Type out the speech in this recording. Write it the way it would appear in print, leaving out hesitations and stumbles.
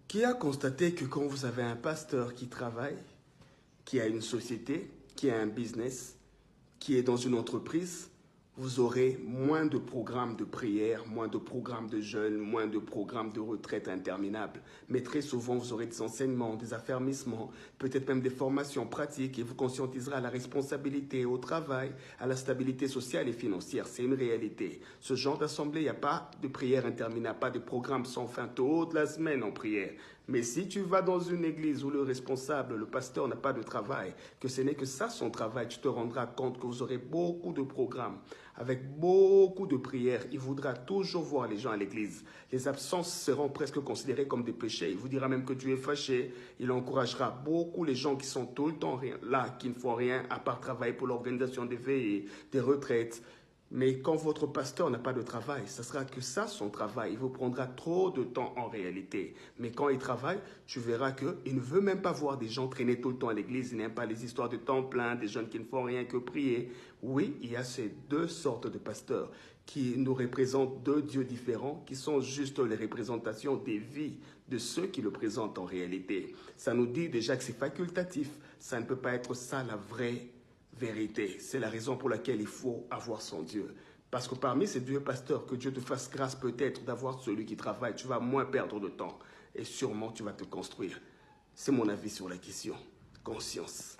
Qui a constaté que quand vous avez un pasteur qui travaille, qui a une société, qui a un business, qui est dans une entreprise, vous aurez moins de programmes de prière, moins de programmes de jeûne, moins de programmes de retraite interminables. Mais très souvent, vous aurez des enseignements, des affermissements, peut-être même des formations pratiques et vous conscientiserez à la responsabilité, au travail, à la stabilité sociale et financière. C'est une réalité. Ce genre d'assemblée, il n'y a pas de prière interminable, pas de programme sans fin toute la semaine en prière. Mais si tu vas dans une église où le responsable, le pasteur n'a pas de travail, que ce n'est que ça son travail, tu te rendras compte que vous aurez beaucoup de programmes, avec beaucoup de prières. Il voudra toujours voir les gens à l'église. Les absences seront presque considérées comme des péchés. Il vous dira même que tu es fâché. Il encouragera beaucoup les gens qui sont tout le temps là, qui ne font rien à part travailler pour l'organisation des veillées, des retraites. Mais quand votre pasteur n'a pas de travail, ce sera que ça son travail. Il vous prendra trop de temps en réalité. Mais quand il travaille, tu verras qu'il ne veut même pas voir des gens traîner tout le temps à l'église. Il n'aime pas les histoires de temps plein, des jeunes qui ne font rien que prier. Oui, il y a ces deux sortes de pasteurs qui nous représentent deux dieux différents, qui sont juste les représentations des vies de ceux qui le présentent en réalité. Ça nous dit déjà que c'est facultatif. Ça ne peut pas être ça la vraie vérité. C'est la raison pour laquelle il faut avoir son Dieu. Parce que parmi ces deux pasteurs, que Dieu te fasse grâce peut-être d'avoir celui qui travaille, tu vas moins perdre de temps et sûrement tu vas te construire. C'est mon avis sur la question. Conscience.